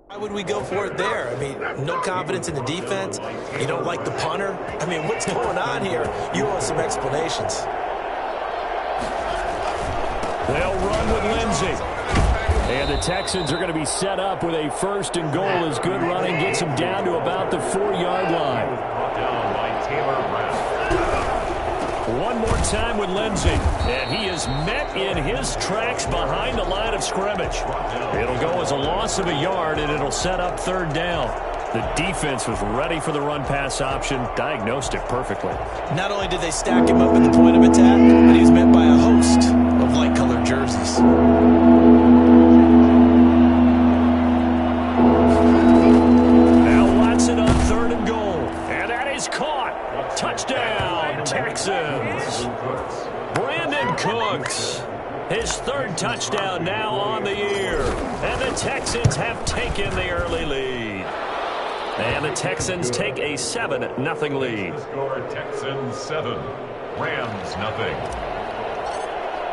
Why would we go for it there? I mean, no confidence in the defense. You don't like the punter. I mean, what's going on here? You owe us some explanations. They'll run with Lindsey. And the Texans are going to be set up with a first and goal as good running gets them down to about the 4-yard line. Down by Taylor Brown. One more time with Lindsey. And he is met in his tracks behind the line of scrimmage. It'll go as a loss of a yard, and it'll set up third down. The defense was ready for the run-pass option, diagnosed it perfectly. Not only did they stack him up at the point of attack, but he was met by a host of light-colored jerseys. Now Watson on third and goal. And that is caught. Touchdown, Texans. Brandon Cooks. His third touchdown now on the year. And the Texans have taken the early lead. And the Texans take a 7-0 lead. Score Texans 7, Rams nothing.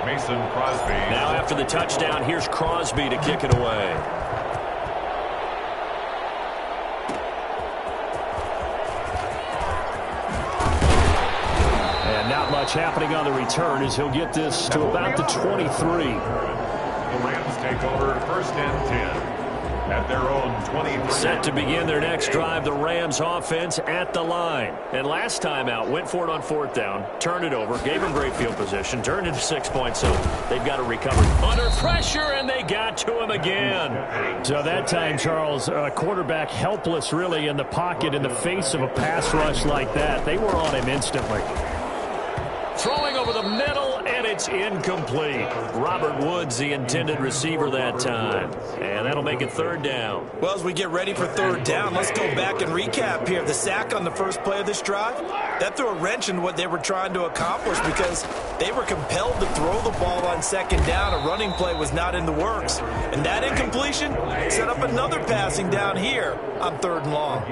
Mason Crosby. Now after the touchdown, here's Crosby to kick it away. And not much happening on the return as he'll get this to about the 23. The Rams take over first and 10. At their own 23. Set to begin their next drive, the Rams offense at the line. And last time out, went for it on fourth down, turned it over, gave them great field position, turned it to 6 points, so they've got to recover. Under pressure, and they got to him again. So that time, Charles, quarterback helpless really in the pocket in the face of a pass rush like that. They were on him instantly. Throwing over the middle, and it's incomplete. Robert Woods, the intended receiver that time. And that'll make it third down. Well, as we get ready for third down, let's go back and recap here. The sack on the first play of this drive, that threw a wrench in what they were trying to accomplish because they were compelled to throw the ball on second down. A running play was not in the works. And that incompletion set up another passing down here on third and long.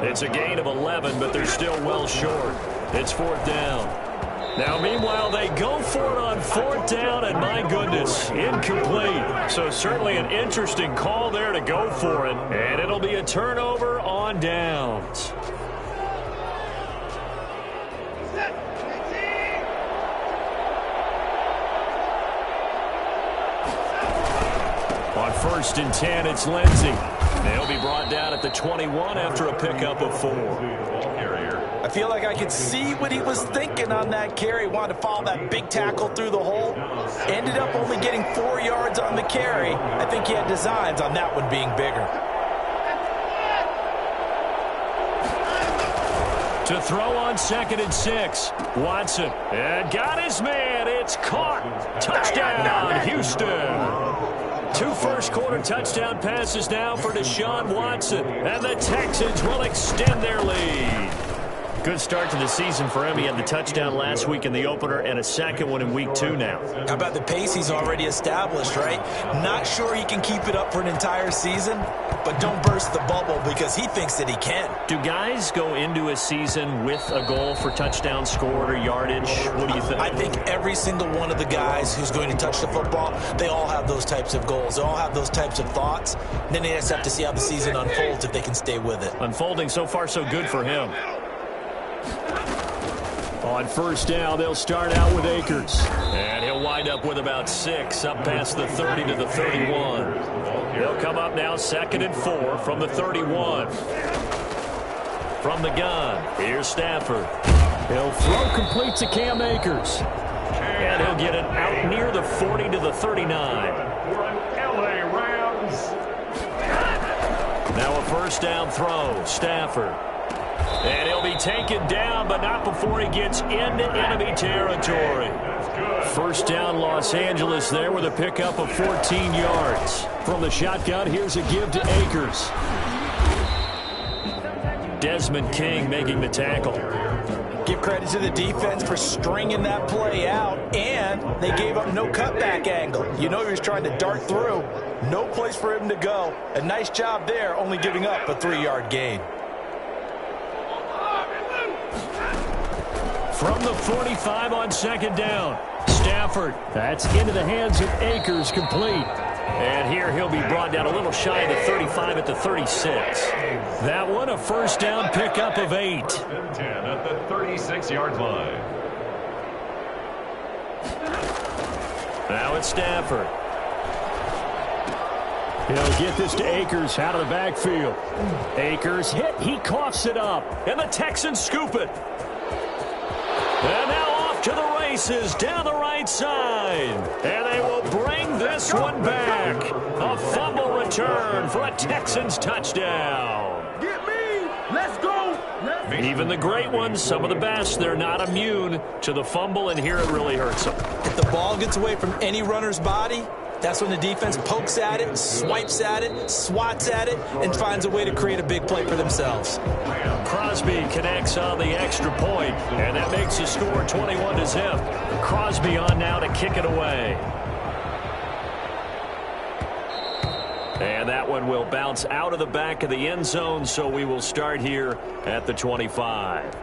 It's a gain of 11, but they're still well short. It's fourth down. Now, meanwhile, they go for it on fourth down, and my goodness, incomplete. So certainly an interesting call there to go for it, and it'll be a turnover on downs. On first and 10, it's Lindsey. They'll be brought down at the 21 after a pickup of 4. I feel like I could see what he was thinking on that carry. Wanted to follow that big tackle through the hole. Ended up only getting 4 yards on the carry. I think he had designs on that one being bigger. To throw on second and 6. Watson. And got his man. It's caught. Touchdown, Houston. 2 first-quarter touchdown passes now for Deshaun Watson. And the Texans will extend their lead. Good start to the season for him. He had the touchdown last week in the opener and a second one in week 2 now. How about the pace he's already established, right? Not sure he can keep it up for an entire season, but don't burst the bubble because he thinks that he can. Do guys go into a season with a goal for touchdown scored or yardage? What do you think? I think every single one of the guys who's going to touch the football, they all have those types of goals. They all have those types of thoughts. And then they just have to see how the season unfolds if they can stay with it. Unfolding so far so good for him. On first down, they'll start out with Akers. And he'll wind up with about 6 up past the 30 to the 31. They'll come up now second and 4 from the 31. From the gun, here's Stafford. He'll throw complete to Cam Akers. And he'll get it out near the 40 to the 39. For an LA Rams. Now a first down throw, Stafford. And he'll be taken down, but not before he gets into enemy territory. First down, Los Angeles there with a pickup of 14 yards. From the shotgun, here's a give to Akers. Desmond King making the tackle. Give credit to the defense for stringing that play out, and they gave up no cutback angle. You know he was trying to dart through. No place for him to go. A nice job there, only giving up a 3-yard gain. From the 45 on second down. Stafford. That's into the hands of Akers, complete. And here he'll be brought down a little shy of the 35 at the 36. That one a first down pickup of 8. 10 at the 36-yard line. Now it's Stafford. He'll get this to Akers out of the backfield. Akers hit. He coughs it up. And the Texans scoop it. And now off to the races down the right side. And they will bring this one back. A fumble return for a Texans touchdown. Get me! Let's go! Even the great ones, some of the best, they're not immune to the fumble, and here it really hurts them. If the ball gets away from any runner's body, that's when the defense pokes at it, swipes at it, swats at it, and finds a way to create a big play for themselves. Crosby connects on the extra point, and that makes the score 21-zip. Crosby on now to kick it away. And that one will bounce out of the back of the end zone, so we will start here at the 25.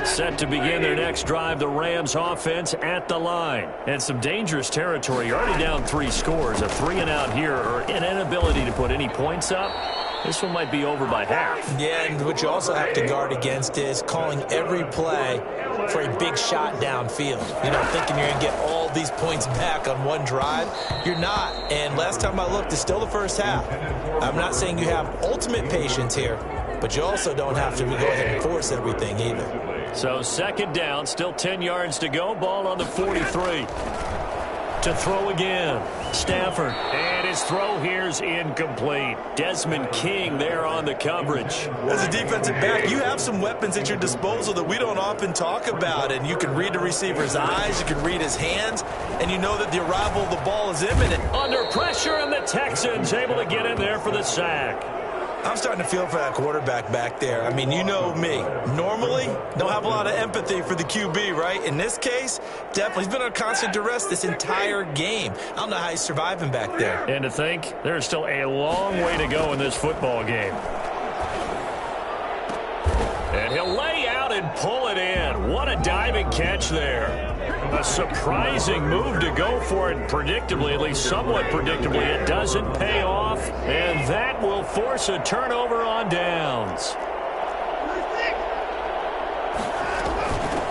Set to begin their next drive, the Rams offense at the line. And some dangerous territory. You're already down 3 scores. A 3-and-out here, or an inability to put any points up. This one might be over by half. Yeah, and what you also have to guard against is calling every play for a big shot downfield. You know, thinking you're going to get all these points back on one drive. You're not. And last time I looked, it's still the first half. I'm not saying you have ultimate patience here, but you also don't have to go ahead and force everything either. So second down, still 10 yards to go. Ball on the 43. To throw again. Stafford. And his throw here's incomplete. Desmond King there on the coverage. As a defensive back, you have some weapons at your disposal that we don't often talk about. And you can read the receiver's eyes, you can read his hands, and you know that the arrival of the ball is imminent. Under pressure, and the Texans able to get in there for the sack. I'm starting to feel for that quarterback back there. I mean, you know me. Normally, don't have a lot of empathy for the QB, right? In this case, definitely. He's been on constant duress this entire game. I don't know how he's surviving back there. And to think, there's still a long way to go in this football game. And he'll lay out and pull it in. What a diving catch there. A surprising move to go for it predictably, at least somewhat predictably. It doesn't pay off, and that will force a turnover on downs.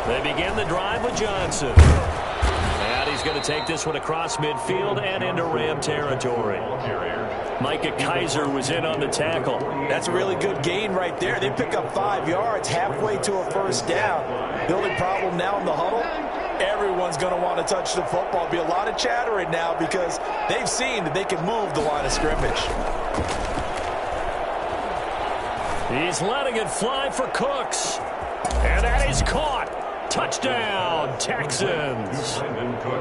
They begin the drive with Johnson. And he's going to take this one across midfield and into Ram territory. Micah Kaiser was in on the tackle. That's a really good gain right there. They pick up 5 yards halfway to a first down. The only problem now in the huddle, everyone's going to want to touch the football. Be a lot of chattering now because they've seen that they can move the line of scrimmage. He's letting it fly for Cooks. And that is caught. Touchdown, Texans.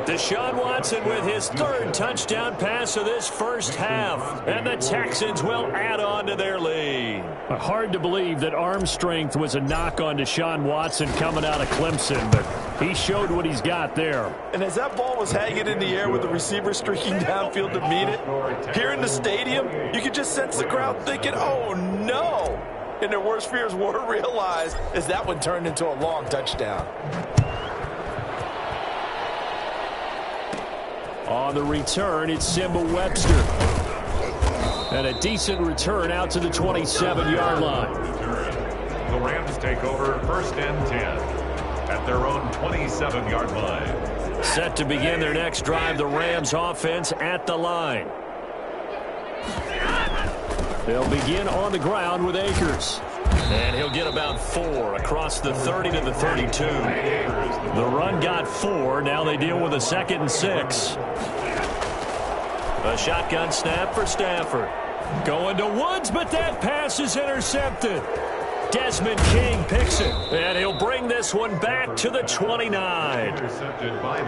Deshaun Watson with his 3rd touchdown pass of this first half. And the Texans will add on to their lead. Hard to believe that arm strength was a knock on Deshaun Watson coming out of Clemson, but he showed what he's got there. And as that ball was hanging in the air with the receiver streaking downfield to meet it, here in the stadium, you could just sense the crowd thinking, oh, no. And their worst fears were realized as that one turned into a long touchdown. On the return, it's Simba Webster. And a decent return out to the 27-yard line. The Rams take over 1st and 10 at their own 27-yard line. Set to begin their next drive, the Rams offense at the line. They'll begin on the ground with Akers. And he'll get about 4 across the 30 to the 32. The run got 4. Now they deal with a 2nd and 6. A shotgun snap for Stafford. Going to Woods, but that pass is intercepted. Desmond King picks it, and he'll bring this one back to the 29.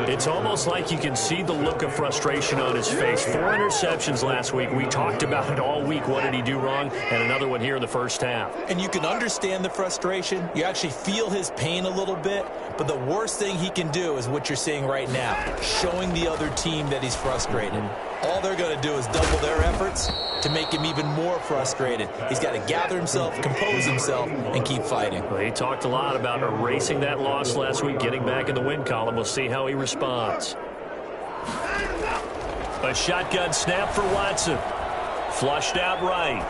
It's almost like you can see the look of frustration on his face. 4 interceptions last week. We talked about it all week. What did he do wrong? And another one here in the first half. And you can understand the frustration. You actually feel his pain a little bit. But the worst thing he can do is what you're seeing right now, showing the other team that he's frustrated. All they're going to do is double their efforts to make him even more frustrated. He's got to gather himself, compose himself, and keep fighting. Well, he talked a lot about erasing that loss last week, getting back in the win column. We'll see how he responds. A shotgun snap for Watson. Flushed out right.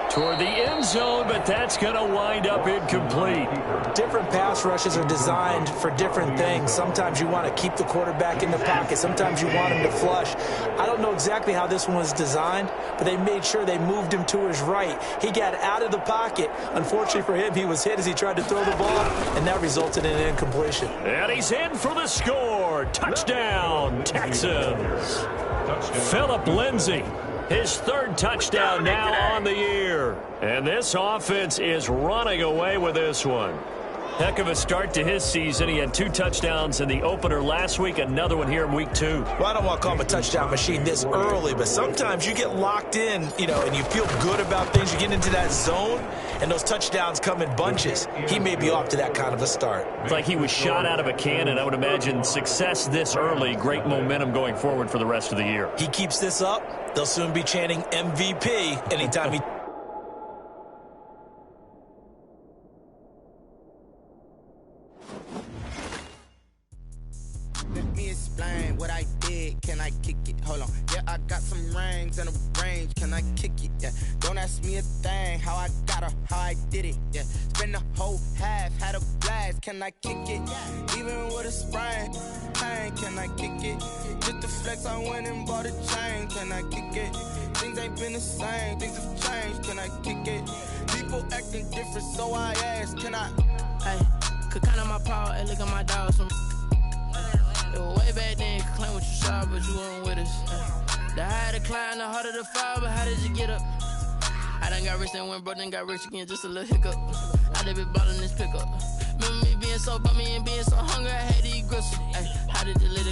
Toward the end zone, but that's going to wind up incomplete. Different pass rushes are designed for different things. Sometimes you want to keep the quarterback in the pocket. Sometimes you want him to flush. I don't know exactly how this one was designed, but they made sure they moved him to his right. He got out of the pocket. Unfortunately for him, he was hit as he tried to throw the ball, and that resulted in an incompletion. And he's in for the score. Touchdown, Texans. Phillip Lindsay. His third touchdown now on the year. And this offense is running away with this one. Heck of a start to his season. He had 2 touchdowns in the opener last week, another one here in week 2. Well, I don't want to call him a touchdown machine this early, but sometimes you get locked in, and you feel good about things. You get into that zone, and those touchdowns come in bunches. He may be off to that kind of a start. It's like he was shot out of a cannon. I would imagine success this early, great momentum going forward for the rest of the year. He keeps this up, they'll soon be chanting MVP anytime he... Let me explain what I did. Can I kick it? Hold on. Yeah, I got some rings and a range. Can I kick it? Yeah. Don't ask me a thing. How I got her, how I did it. Yeah. Spend the whole half, had a blast. Can I kick it? Even with a sprain. Pain, can I kick it? Just to flex, I went and bought a chain. Can I kick it? Things ain't been the same. Things have changed. Can I kick it? People acting different, so I asked. Can I? Hey, could count on my power and look at my dogs from. It was way back then, you could claim what you saw, but you weren't with us. The higher the climb, the harder the fall, but how did you get up? I done got rich and went broke, then got rich again, just a little hiccup. I done been ballin' this pickup. Remember me being so bummy and being so hungry, I had to eat gristle. Ay, how did you let it